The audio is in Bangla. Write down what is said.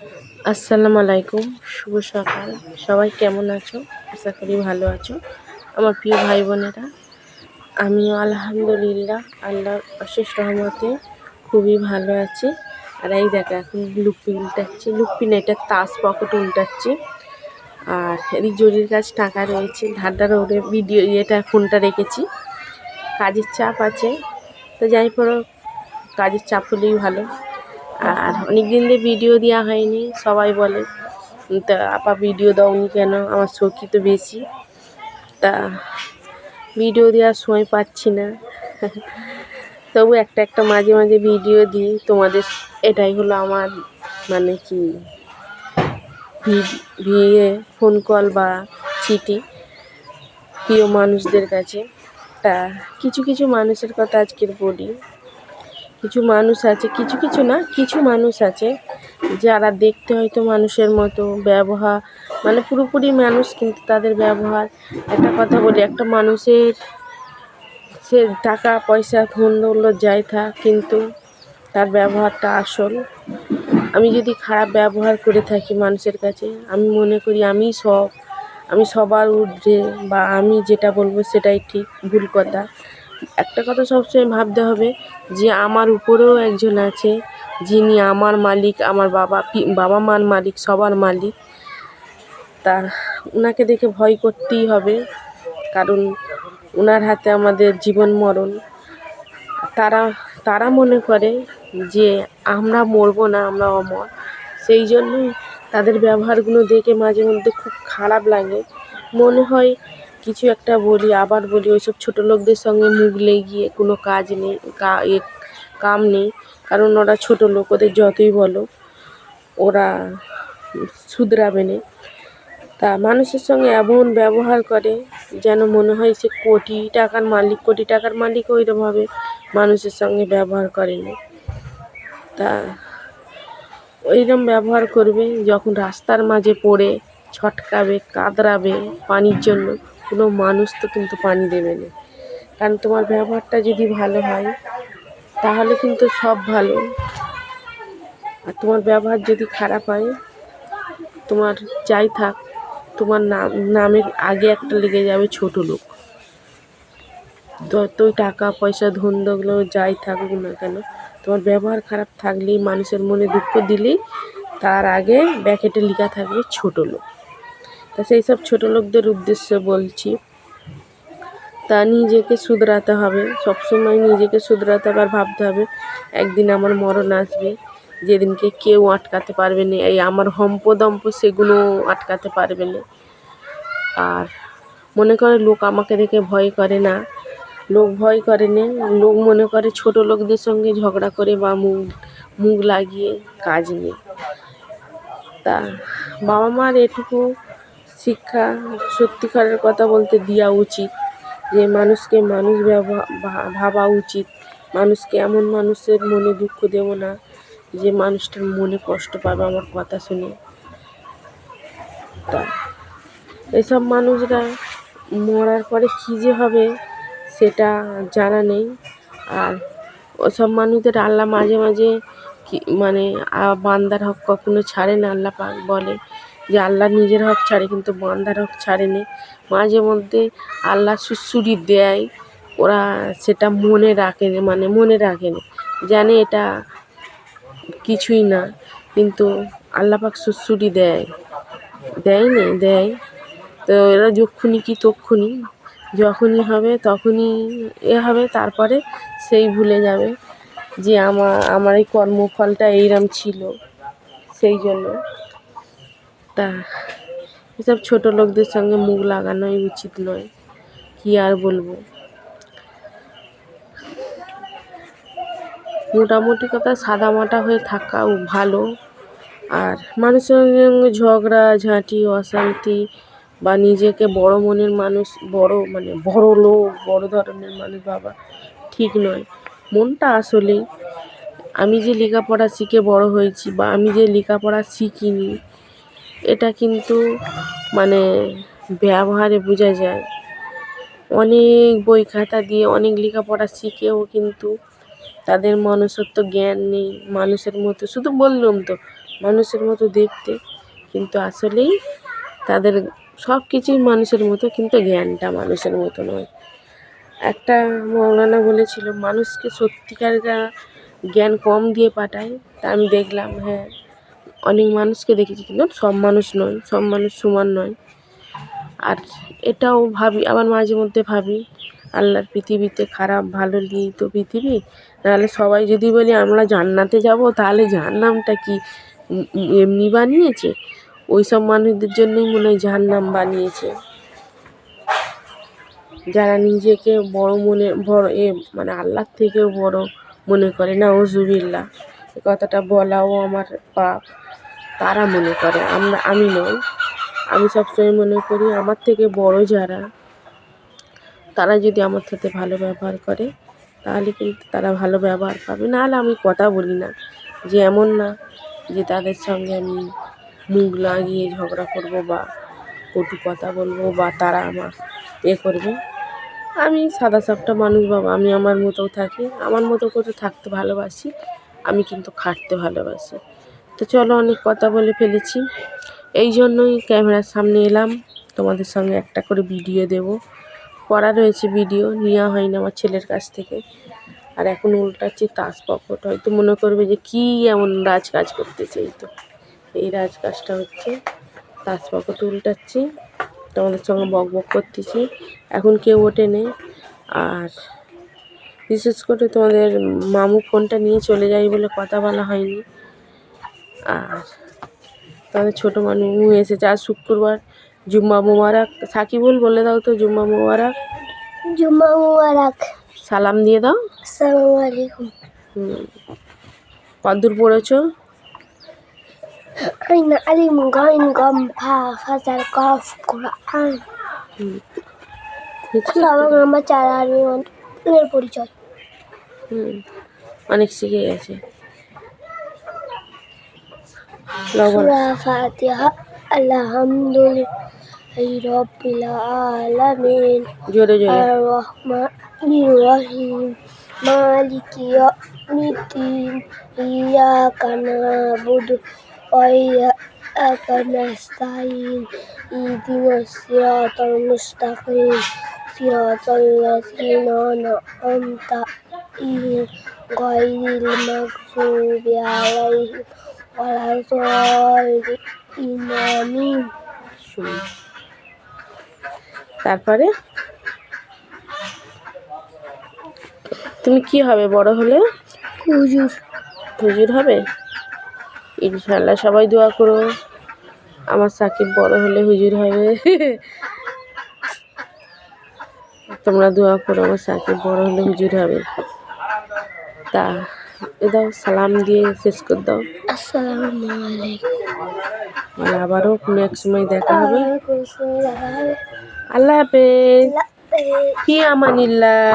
আসসালামু আলাইকুম, শুভ সকাল। সবাই কেমন আছো? আশা করি ভালো আছো। আমার প্রিয় ভাই বোনেরা, আমিও আলহামদুলিল্লাহ আল্লাহর অশেষ রহমতে খুবই ভালো আছি। আর এই দেখো এখন লুপ্পি উল্টাচ্ছি, লুপ্পি না, এটা তাস পকেট উল্টাচ্ছি। আর এদিক জরির কাজ টাকা রয়েছে, ধারদার ওরে ভিডিও ফোনটা রেখেছি। কাজের চাপ আছে, তো যাই পড়ো, কাজের চাপ হলেই ভালো। আর অনেক দিন দিয়ে ভিডিও দেওয়া হয়নি, সবাই বলে তা আপা ভিডিও দাওনি কেন, আমার শৌকি তো বেশি, তা ভিডিও দেওয়ার সময় পাচ্ছি না। তবু একটা মাঝে মাঝে ভিডিও দিই তোমাদের। এটাই হলো আমার মানে কি বিয়ে ফোন কল বা চিঠি প্রিয় মানুষদের কাছে। তা কিছু কিছু মানুষের কথা আজকের বলি। কিছু মানুষ আছে, কিছু মানুষ আছে যারা দেখতে হয়তো মানুষের মতো, ব্যবহার মানে পুরোপুরি মানুষ, কিন্তু তাদের ব্যবহার, একটা কথা বলি, একটা মানুষের সে টাকা পয়সা ধন দৌলত যাই থাক, কিন্তু তার ব্যবহারটা আসল। আমি যদি খারাপ ব্যবহার করে থাকি মানুষের কাছে, আমি মনে করি আমি সবার ঊর্ধ্বে, বা আমি যেটা বলবো সেটাই ঠিক, ভুল কথা। একটা কথা সবসময় ভাবতে হবে যে আমার উপরেও একজন আছে, যিনি আমার মালিক, আমার বাবা মার মালিক, সবার মালিক। তা ওনাকে দেখে ভয় করতেই হবে, কারণ ওনার হাতে আমাদের জীবন মরণ। তারা মনে করে যে আমরা মরবো না, আমরা অমর। সেই জন্যই তাদের ব্যবহারগুলো দেখে মাঝে মধ্যে খুব খারাপ লাগে। মনে হয় কিছু একটা বলি, আবার বলি ওইসব ছোটো লোকদের সঙ্গে মুখ লেগিয়ে কোনো কাজ নেই, কাম নেই। কারণ ওরা ছোটো লোক, ওদের যতই বলো ওরা শুধরাবে না। তা মানুষের সঙ্গে এমন ব্যবহার করে যেন মনে হয় সে কোটি টাকার মালিক ওইরকমভাবে মানুষের সঙ্গে ব্যবহার করেনি। তা ওইরকম ব্যবহার করবে যখন রাস্তার মাঝে পড়ে ছটকাবে, কাতরাবে পানির জন্য, কোনো মানুষ তো কিন্তু পানি দেবে না। কারণ তোমার ব্যবহারটা যদি ভালো হয় তাহলে কিন্তু সব ভালো, আর তোমার ব্যবহার যদি খারাপ হয়, তোমার যাই থাক, তোমার নামের আগে একটা লেগে যাবে ছোটো লোক। যতই টাকা পয়সা ধন দৌলত যাই থাকুক না কেন, তোমার ব্যবহার খারাপ থাকলেই, মানুষের মনে দুঃখ দিলেই তার আগে ব্যাকেটে লেখা থাকবে ছোটো লোক। তা সেই সব ছোটো লোকদের উদ্দেশ্যে বলছি, তা নিজেকে শুধরাতে হবে, সবসময় নিজেকে শুধরাতে হবে। আর ভাবতে হবে একদিন আমার মরণ আসবে, যেদিনকে কেউ আটকাতে পারবে না, এই আমার হম্পদম্প সেগুলো আটকাতে পারবে না। আর মনে করে লোক আমাকে দেখে ভয় করে না, লোক ভয় করে না, লোক মনে করে ছোটো লোকদের সঙ্গে ঝগড়া করে বা মুখ লাগিয়ে কাজ নেই। তা বাবা মার এটুকু শিক্ষা সত্যিকারের কথা বলতে দেওয়া উচিত, যে মানুষকে মানুষ ভাবা উচিত। মানুষকে এমন মানুষের মনে দুঃখ দেব না যে মানুষটার মনে কষ্ট পাবে আমার কথা শুনে। তা এসব মানুষরা মরার পরে কী যে হবে সেটা জানা নেই। আর ওসব মানুষদের আল্লাহ মাঝে মাঝে মানে বান্দার হক কখনো ছাড়ে না। আল্লাহ পাক বলে যে আল্লাহ নিজের হক ছাড়ে, কিন্তু বান্দার হক ছাড়েনি। মাঝে মধ্যে আল্লাহ সুড়সুড়ি দেয়, ওরা সেটা মনে রাখেনি, জানে এটা কিছুই না, কিন্তু আল্লাহ পাক সুড়সুড়ি দেয় তো এরা যক্ষুনি কি তক্ষুনি, যখনই হবে তখনই হবে, তারপরে সেই ভুলে যাবে যে আমার এই কর্মফলটা এইরকম ছিল। সেই জন্য তা এসব ছোটো লোকদের সঙ্গে মুখ লাগানোই উচিত নয়। কী আর বলবো, মোটামুটি কথা সাদামাটা হয়ে থাকাও ভালো। আর মানুষের সঙ্গে ঝগড়া ঝাঁটি অশান্তি, বা নিজেকে বড় মনের মানুষ, বড় লোক, বড় ধরনের মানুষ ভাবা ঠিক নয়। মনটা আসলেই, আমি যে লেখাপড়া শিখে বড় হয়েছি বা আমি যে লেখাপড়া শিখিনি, এটা কিন্তু ব্যবহারে বোঝা যায়। অনেক বই খাতা দিয়ে অনেক লেখাপড়া শিখেও কিন্তু তাদের মনুষ্যত্ব জ্ঞান নেই। মানুষের মতো শুধু বললাম তো, মানুষের মতো দেখতে, কিন্তু আসলেই তাদের সব কিছুই মানুষের মতো, কিন্তু জ্ঞানটা মানুষের মতো নয়। একটা মৌলানা বলেছিল মানুষকে সত্যিকার জ্ঞান কম দিয়ে পাঠায়। তা আমি দেখলাম, হ্যাঁ, অনেক মানুষকে দেখেছি, কিন্তু সব মানুষ নয়, সব মানুষ সমান নয়। আর এটাও ভাবি, আবার মাঝে মধ্যে ভাবি আল্লাহর পৃথিবীতে খারাপ ভালো নিয়েই তো পৃথিবী। নাহলে সবাই যদি বলি আমরা জান্নাতে যাব, তাহলে জাহান্নামটা কি এমনি বানিয়েছে? ওই সব মানুষদের জন্যই মনে হয় জাহান্নাম বানিয়েছে, যারা নিজেকে বড় মনে বড় মানে আল্লাহর থেকেও বড় মনে করে। নাউজুবিল্লাহ, এ কথাটা বলাও আমার পাপ। তারা মনে করে, আমি নই। আমি সবসময় মনে করি আমার থেকে বড় যারা, তারা যদি আমার সাথে ভালো ব্যবহার করে, তাহলে কিন্তু তারা ভালো ব্যবহার পাবে। নাহলে আমি কথা বলি না, যে এমন না যে তাদের সঙ্গে আমি মুখ লাগিয়ে ঝগড়া করব বা কটু কথা বলবো বা তারা আমার করবে। আমি সাদা সাপটা মানুষ বাবা, আমি আমার মতো থাকি, আমার মতো করে থাকতে ভালোবাসি। আমি কিন্তু খাটতে ভালোবাসি। তো চলো, অনেক কথা বলে ফেলেছি, এই জন্যই ক্যামেরার সামনে এলাম। তোমাদের সঙ্গে একটা করে ভিডিও দেব, করা রয়েছে ভিডিও, নেওয়া হয়নি আমার ছেলের কাছ থেকে। আর এখন উল্টাচ্ছি তাস পকট, হয়তো মনে করবে যে কী এমন রাজকাজ করতেছে। এই রাজকাজটা হচ্ছে তাস পকট উল্টাচ্ছি, তোমাদের সঙ্গে বক বক করতেছি। এখন কেউ ওঠেনি, আর বিশেষ করে তোমাদের মামু ফোনটা নিয়ে চলে যায় বলে কথা বলা হয়নি। আর তোমাদের ছোটো মামু এসেছে, আজ শুক্রবার, জুম্মা মুবারক। সাকিবুল বলে দাও তো, জুম্মা মুবারক। জুম্মা মুবারক। সালাম দিয়ে দাও। আসসালামু আলাইকুম। কতদূর পড়েছো? আইন আলিম গাইন গাম ফা ফাজাল কফ কোরআন। সবাই আমার চারা আলিমের পরিচয়। অনেক শিখে গেছে। সূরা ফাতিহা আলহামদুলিল্লাহি রাব্বিল আলামিন জোরে জোরে। আর রহমানির রহিম মালিকি ইয়াউমিদ্দিন ইয়াকা না'বুদু ওয়া ইয়াকা নাস্তাইন ইহদিনাস সিরাতাল মুস্তাকিম সিরাতাল লাযিনা আন'আমতা আলাইহিম গায়রিল মাগযুবি আলাইহিম ওয়ালাদ-দাল্লিন। তারপরে তুমি কি হবে বড় হলে? হুজুর। হুজুর হবে ইনশাআল্লাহ। সবাই দোয়া করো আমার সাকিব বড় হলে হুজুর হবে। তোমরা দোয়া করো আমার সাকিব বড় হলে হুজুর হবে। তা দাও, সালাম দিয়ে শেষ করে দাও। আসসালামু আলাইকুম। আবারও কোনো এক সময় দেখা হবে। আল্লাহ হাফেজ। ফি আমানিল্লাহ।